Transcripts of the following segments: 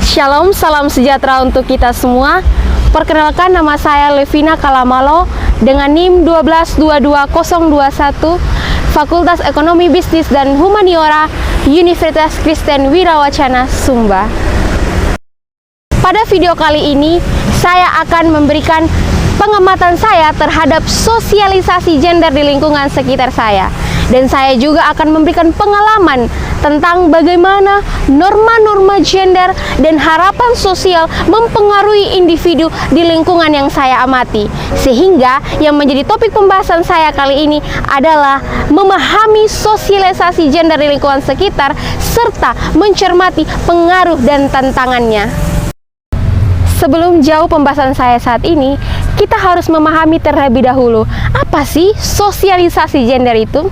Shalom, salam sejahtera untuk kita semua. Perkenalkan, nama saya Levina Kalamalo dengan NIM 1222021, Fakultas Ekonomi Bisnis dan Humaniora, Universitas Kristen Wirawacana, Sumba. Pada video kali ini, saya akan memberikan pengamatan saya terhadap sosialisasi gender di lingkungan sekitar saya. Dan saya juga akan memberikan pengalaman tentang bagaimana norma-norma gender dan harapan sosial mempengaruhi individu di lingkungan yang saya amati. Sehingga yang menjadi topik pembahasan saya kali ini adalah memahami sosialisasi gender di lingkungan sekitar serta mencermati pengaruh dan tantangannya. Sebelum jauh pembahasan saya saat ini, kita harus memahami terlebih dahulu, apa sih sosialisasi gender itu?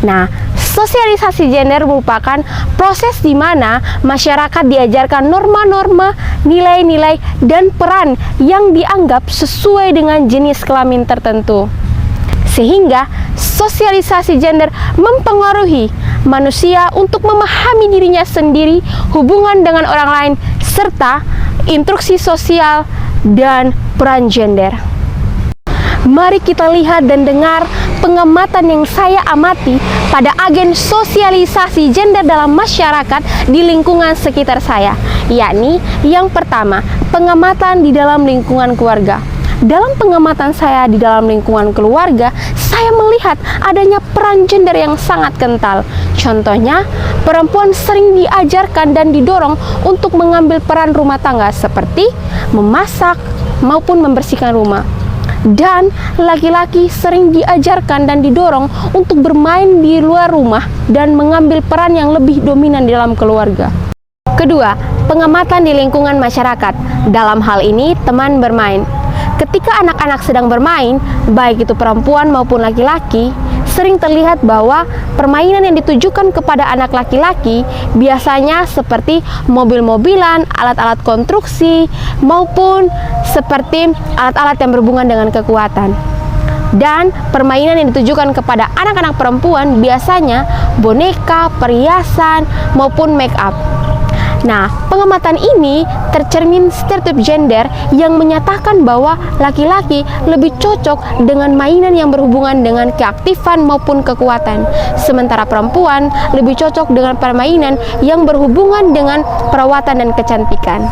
Nah, sosialisasi gender merupakan proses di mana masyarakat diajarkan norma-norma, nilai-nilai, dan peran yang dianggap sesuai dengan jenis kelamin tertentu. Sehingga sosialisasi gender mempengaruhi manusia untuk memahami dirinya sendiri, hubungan dengan orang lain, serta instruksi sosial dan peran gender. Mari kita lihat dan dengar pengamatan yang saya amati pada agen sosialisasi gender dalam masyarakat di lingkungan sekitar saya, yakni yang pertama, pengamatan di dalam lingkungan keluarga. Dalam pengamatan saya di dalam lingkungan keluarga, saya melihat adanya peran gender yang sangat kental. Contohnya, perempuan sering diajarkan dan didorong untuk mengambil peran rumah tangga seperti memasak maupun membersihkan rumah. Dan laki-laki sering diajarkan dan didorong untuk bermain di luar rumah dan mengambil peran yang lebih dominan di dalam keluarga. Kedua, pengamatan di lingkungan masyarakat. Dalam hal ini, teman bermain. Ketika anak-anak sedang bermain, baik itu perempuan maupun laki-laki, sering terlihat bahwa permainan yang ditujukan kepada anak laki-laki biasanya seperti mobil-mobilan, alat-alat konstruksi, maupun seperti alat-alat yang berhubungan dengan kekuatan. Dan permainan yang ditujukan kepada anak-anak perempuan biasanya boneka, perhiasan, maupun make up. Nah, pengamatan ini tercermin stereotip gender yang menyatakan bahwa laki-laki lebih cocok dengan mainan yang berhubungan dengan keaktifan maupun kekuatan, sementara perempuan lebih cocok dengan permainan yang berhubungan dengan perawatan dan kecantikan.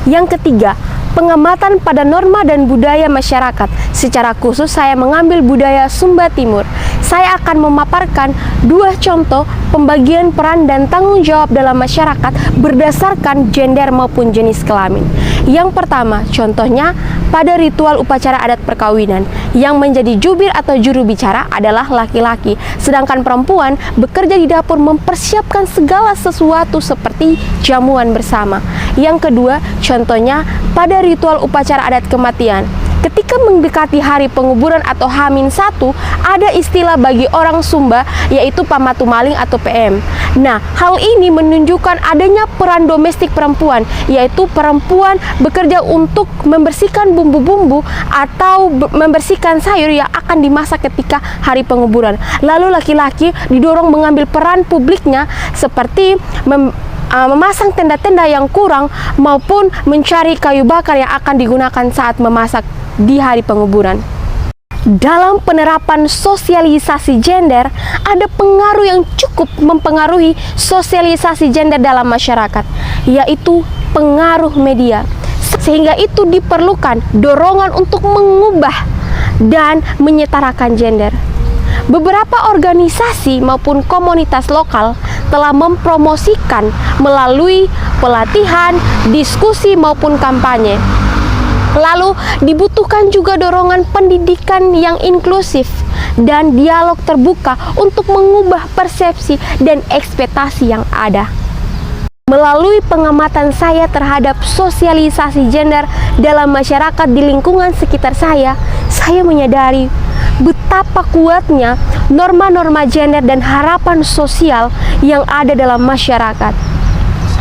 Yang ketiga, pengamatan pada norma dan budaya masyarakat. Secara khusus saya mengambil budaya Sumba Timur. Saya akan memaparkan dua contoh pembagian peran dan tanggung jawab dalam masyarakat berdasarkan gender maupun jenis kelamin. Yang pertama, contohnya pada ritual upacara adat perkawinan, yang menjadi jubir atau juru bicara adalah laki-laki, sedangkan perempuan bekerja di dapur mempersiapkan segala sesuatu seperti jamuan bersama. Yang kedua, contohnya pada ritual upacara adat kematian. Ketika mendekati hari penguburan atau H-1, ada istilah bagi orang Sumba yaitu pamatu maling atau PM. Nah, hal ini menunjukkan adanya peran domestik perempuan, yaitu perempuan bekerja untuk membersihkan bumbu-bumbu atau membersihkan sayur yang akan dimasak ketika hari penguburan. Lalu laki-laki didorong mengambil peran publiknya seperti memasang tenda-tenda yang kurang maupun mencari kayu bakar yang akan digunakan saat memasak di hari penguburan. Dalam penerapan sosialisasi gender, ada pengaruh yang cukup mempengaruhi sosialisasi gender dalam masyarakat, yaitu pengaruh media. Sehingga itu diperlukan dorongan untuk mengubah dan menyetarakan gender. Beberapa organisasi maupun komunitas lokal telah mempromosikan melalui pelatihan, diskusi maupun kampanye. Lalu dibutuhkan juga dorongan pendidikan yang inklusif dan dialog terbuka untuk mengubah persepsi dan ekspektasi yang ada. Melalui pengamatan saya terhadap sosialisasi gender dalam masyarakat di lingkungan sekitar saya menyadari betapa kuatnya norma-norma gender dan harapan sosial yang ada dalam masyarakat.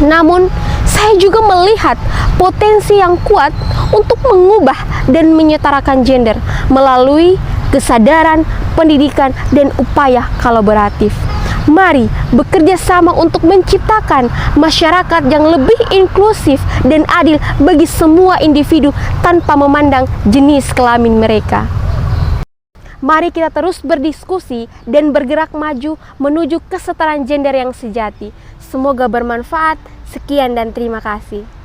Namun, saya juga melihat potensi yang kuat untuk mengubah dan menyetarakan gender melalui kesadaran, pendidikan, dan upaya kolaboratif. Mari bekerja sama untuk menciptakan masyarakat yang lebih inklusif dan adil bagi semua individu tanpa memandang jenis kelamin mereka. Mari kita terus berdiskusi dan bergerak maju menuju kesetaraan gender yang sejati. Semoga bermanfaat. Sekian dan terima kasih.